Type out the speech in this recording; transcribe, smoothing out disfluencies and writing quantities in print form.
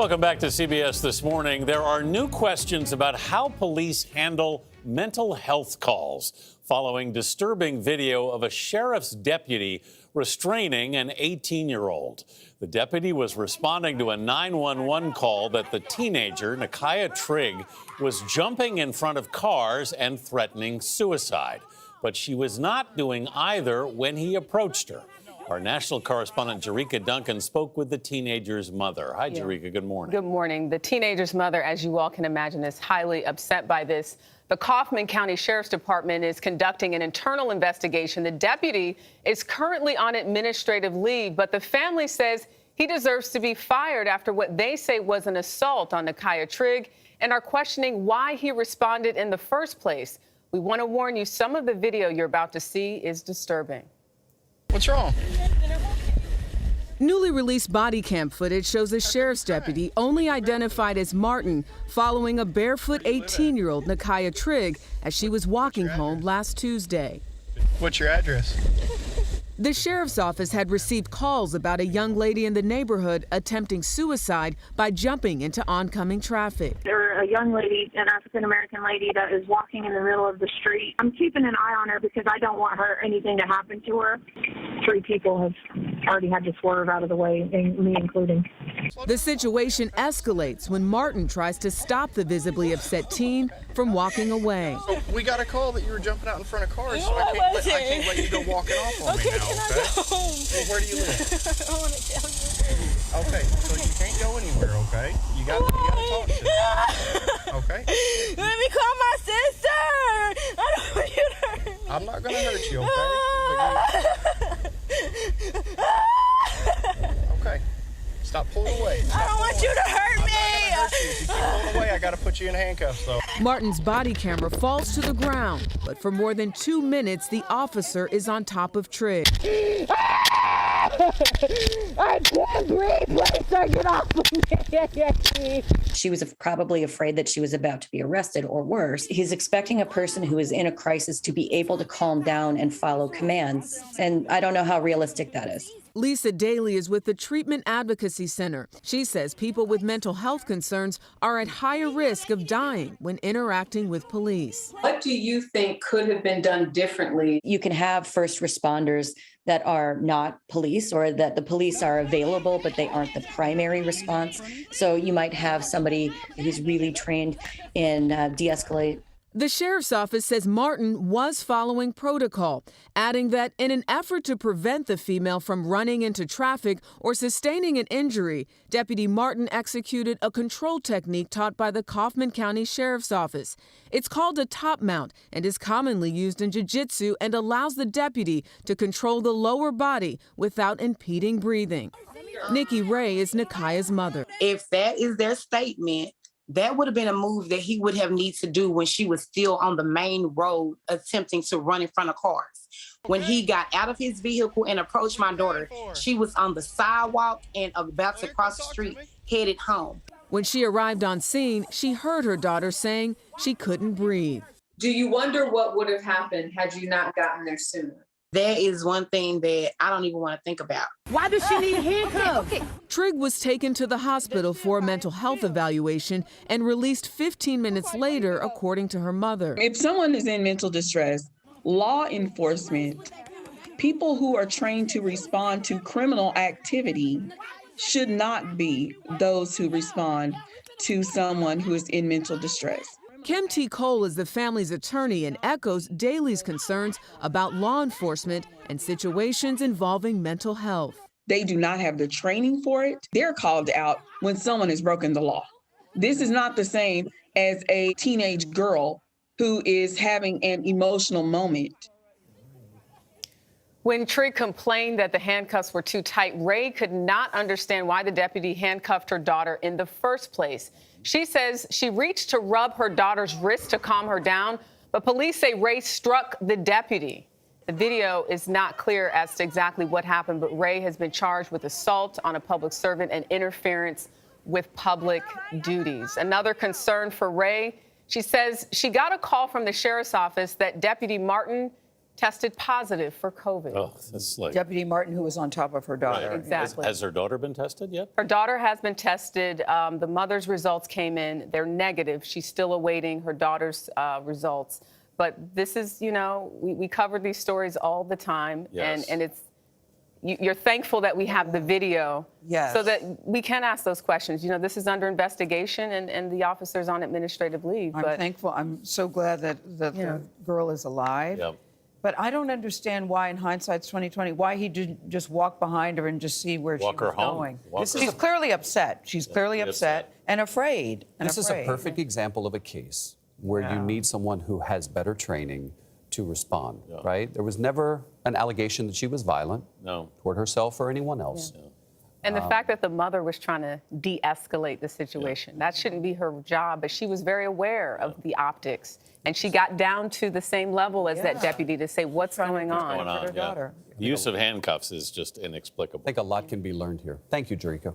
Welcome back to CBS This Morning. There are new questions about how police handle mental health calls following disturbing video of a sheriff's deputy restraining an 18-year-old. The deputy was responding to a 911 call that the teenager, Nakia Trigg, was jumping in front of cars and threatening suicide. But she was not doing either when he approached her. Our national correspondent, Jerika Duncan, spoke with the teenager's mother. Hi, Jerika. Good morning. Good morning. The teenager's mother, as you all can imagine, is highly upset by this. The Kaufman County Sheriff's Department is conducting an internal investigation. The deputy is currently on administrative leave, but the family says he deserves to be fired after what they say was an assault on Nakia Trigg and are questioning why he responded in the first place. We want to warn you, some of the video you're about to see is disturbing. What's wrong? Newly released body cam footage shows a sheriff's deputy, only identified as Martin, following a barefoot 18-year-old Nakia Trigg as she was walking home last Tuesday. What's your address? The sheriff's office had received calls about a young lady in the neighborhood attempting suicide by jumping into oncoming traffic. There's a young lady, an African-American lady, that is walking in the middle of the street. I'm keeping an eye on her because I don't want anything to happen to her. 3 people have already had to swerve out of the way, me including. The situation escalates when Martin tries to stop the visibly upset teen from walking away. So we got a call that you were jumping out in front of cars, so I can't let you go walking off on me now, Can I go home? Well, where do you live? I want to tell you. Okay, so you can't go anywhere, okay? You got to talk to me. Okay? Let me call my sister. I don't want you to hurt me. I'm not going to hurt you, okay? Okay. Stop pulling away. I don't want you to hurt me. I'm not gonna hurt you. If you keep pulling away, I got to put you in handcuffs, though. Martin's body camera falls to the ground, but for more than 2 minutes, the officer is on top of Trigg. I can't breathe. Please don't get off of me. She was probably afraid that she was about to be arrested or worse. He's expecting a person who is in a crisis to be able to calm down and follow commands. And I don't know how realistic that is. Lisa Daly is with the Treatment Advocacy Center. She says people with mental health concerns are at higher risk of dying when interacting with police. What do you think could have been done differently? You can have first responders that are not police, or that the police are available, but they aren't the primary response. So you might have somebody who's really trained in de-escalate. The sheriff's office says Martin was following protocol, adding that in an effort to prevent the female from running into traffic or sustaining an injury, Deputy Martin executed a control technique taught by the Kaufman County Sheriff's Office. It's called a top mount and is commonly used in jiu-jitsu and allows the deputy to control the lower body without impeding breathing. Nikki Ray is Nakia's mother. If that is their statement, that would have been a move that he would have needed to do when she was still on the main road attempting to run in front of cars. When he got out of his vehicle and approached my daughter, she was on the sidewalk and about to cross the street, headed home. When she arrived on scene, she heard her daughter saying she couldn't breathe. Do you wonder what would have happened had you not gotten there sooner? That is one thing that I don't even want to think about. Why does she need handcuffs? Trigg was taken to the hospital for a mental health evaluation and released 15 minutes later, according to her mother. If someone is in mental distress, law enforcement, people who are trained to respond to criminal activity should not be those who respond to someone who is in mental distress. Kim T. Cole is the family's attorney and echoes Daly's concerns about law enforcement and situations involving mental health. They do not have the training for it. They're called out when someone has broken the law. This is not the same as a teenage girl who is having an emotional moment. When Trigg complained that the handcuffs were too tight, Ray could not understand why the deputy handcuffed her daughter in the first place. She says she reached to rub her daughter's wrist to calm her down, but police say Ray struck the deputy. The video is not clear as to exactly what happened, but Ray has been charged with assault on a public servant and interference with public duties. Another concern for Ray, she says she got a call from the sheriff's office that Deputy Martin tested positive for COVID. Oh, that's like Deputy Martin, who was on top of her daughter. Right. Exactly. Has her daughter been tested yet? Her daughter has been tested. The mother's results came in. They're negative. She's still awaiting her daughter's results. But this is, you know, we cover these stories all the time. Yes. And it's, you're thankful that we have the video Yes. so that we can ask those questions. You know, this is under investigation and the officer's on administrative leave. I'm thankful. I'm so glad that the girl is alive. Yep. But I don't understand why, in hindsight, 2020, why he didn't just walk behind her and just see where Walk she was her home. going. Walk her She's home. clearly upset. She's clearly upset and afraid. This is a perfect example of a case where you need someone who has better training to respond, right? There was never an allegation that she was violent toward herself or anyone else. And the fact that the mother was trying to de-escalate the situation, that shouldn't be her job, but she was very aware of the optics. And she got down to the same level as that deputy to say, what's going on? The use of handcuffs is just inexplicable. I think a lot can be learned here. Thank you, Jericho.